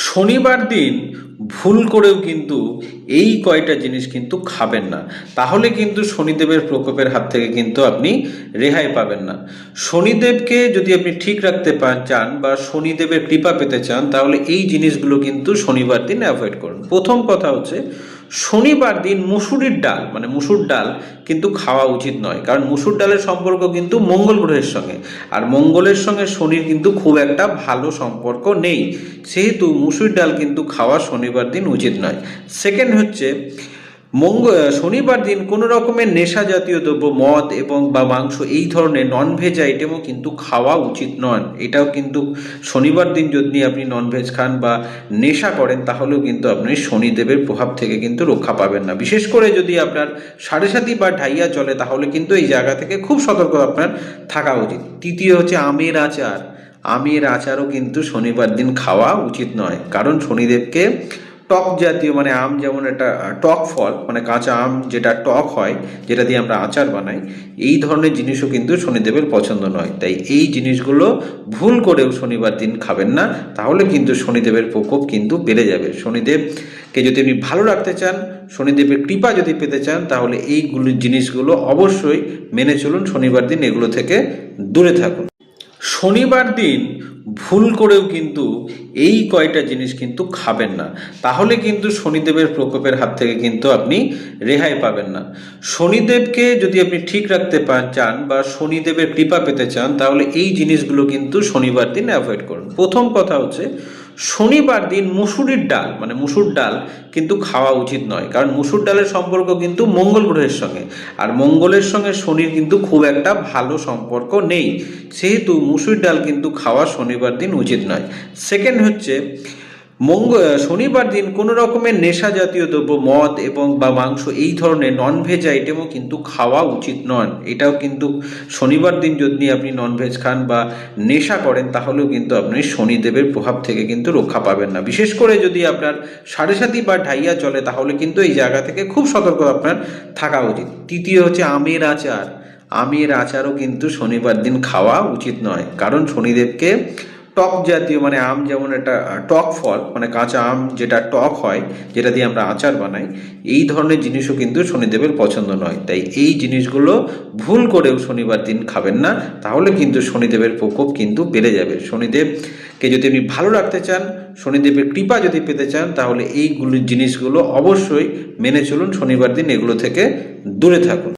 শনিবার দিন ভুল করেও কিন্তু এই কয়টা জিনিস কিন্তু খাবেন না, তাহলে কিন্তু শনিদেবের প্রকোপের হাত থেকে কিন্তু আপনি রেহাই পাবেন না। শনিদেবকে যদি আপনি ঠিক রাখতে চান বা শনিদেবের কৃপা পেতে চান, তাহলে এই জিনিসগুলো কিন্তু শনিবার দিন অ্যাভয়েড করুন। প্রথম কথা হচ্ছে, শনিবার দিন মুসুরির ডাল মানে মুসুর ডাল কিন্তু খাওয়া উচিত নয়, কারণ মুসুর ডালের সম্পর্ক কিন্তু মঙ্গল গ্রহের সঙ্গে, আর মঙ্গলের সঙ্গে শনির কিন্তু খুব একটা ভালো সম্পর্ক নেই, সেহেতু মুসুর ডাল কিন্তু খাওয়া শনিবার দিন উচিত নয়। সেকেন্ড হচ্ছে, শনিবার দিন কোনো রকমের নেশা জাতীয় দ্রব্য, মদ এবং বা মাংস এই ধরনের ননভেজ আইটেমও কিন্তু খাওয়া উচিত নয়। এটাও কিন্তু শনিবার দিন যদি আপনি ননভেজ খান বা নেশা করেন, তাহলেও কিন্তু আপনি শনিদেবের প্রভাব থেকে কিন্তু রক্ষা পাবেন না। বিশেষ করে যদি আপনার সাড়ে সাতি বা ঢাইয়া চলে, তাহলে কিন্তু এই জায়গা থেকে খুব সতর্ক আপনার থাকা উচিত। তৃতীয় হচ্ছে আমের আচার। আমের আচারও কিন্তু শনিবার দিন খাওয়া উচিত নয়, কারণ শনিদেবকে টক জাতীয় মানে আম যেমন একটা টক ফল, মানে কাঁচা আম যেটা টক হয়, যেটা দিয়ে আমরা আচার বানাই, এই ধরনের জিনিসও কিন্তু শনিদেবের পছন্দ নয়। তাই এই জিনিসগুলো ভুল করেও শনিবার দিন খাবেন না, তাহলে কিন্তু শনিদেবের প্রকোপ কিন্তু বেড়ে যাবে। শনিদেবকে যদি আপনি ভালো রাখতে চান, শনিদেবের কৃপা যদি পেতে চান, তাহলে এইগুলো জিনিসগুলো অবশ্যই মেনে চলুন। শনিবার দিন এগুলো থেকে দূরে থাকুন। শনিবার দিন ভুল করেও কিন্তু এই কয়টা জিনিস কিন্তু খাবেন না, তাহলে কিন্তু শনিদেবের প্রকোপের হাত থেকে কিন্তু আপনি রেহাই পাবেন না। শনিদেবকে যদি আপনি ঠিক রাখতে চান বা শনিদেবের কৃপা পেতে চান, তাহলে এই জিনিসগুলো কিন্তু শনিবার দিন অ্যাভয়েড করুন। প্রথম কথা হচ্ছে, শনিবার দিন মুসুরির ডাল মানে মুসুর ডাল কিন্তু খাওয়া উচিত নয়, কারণ মুসুর ডালের সম্পর্ক কিন্তু মঙ্গল গ্রহের সঙ্গে, আর মঙ্গলের সঙ্গে শনির কিন্তু খুব একটা ভালো সম্পর্ক নেই, সেহেতু মুসুর ডাল কিন্তু খাওয়া শনিবার দিন উচিত নয়। সেকেন্ড হচ্ছে, শনিবার দিন কোনো রকমের নেশা জাতীয় দ্রব্য, মদ এবং বা মাংস এই ধরনের ননভেজ আইটেমও কিন্তু খাওয়া উচিত নয়। এটাও কিন্তু শনিবার দিন যদি আপনি ননভেজ খান বা নেশা করেন, তাহলেও কিন্তু আপনি শনিদেবের প্রভাব থেকে কিন্তু রক্ষা পাবেন না। বিশেষ করে যদি আপনার সাড়ে সাতি বা ঢাইয়া চলে, তাহলে কিন্তু এই জায়গা থেকে খুব সতর্ক আপনার থাকা উচিত। তৃতীয় হচ্ছে আমের আচার। আমের আচারও কিন্তু শনিবার দিন খাওয়া উচিত নয়, কারণ শনিদেবকে টক জাতীয় মানে আম যেমন একটা টক ফল, মানে কাঁচা আম যেটা টক হয়, যেটা দিয়ে আমরা আচার বানাই, এই ধরনের জিনিসও কিন্তু শনিদেবের পছন্দ নয়। তাই এই জিনিসগুলো ভুল করেও শনিবার দিন খাবেন না, তাহলে কিন্তু শনিদেবের প্রকোপ কিন্তু বেড়ে যাবে। শনিদেবকে যদি আপনি ভালো রাখতে চান, শনিদেবের কৃপা যদি পেতে চান, তাহলে এইগুলো জিনিসগুলো অবশ্যই মেনে চলুন। শনিবার দিন এগুলো থেকে দূরে থাকুন।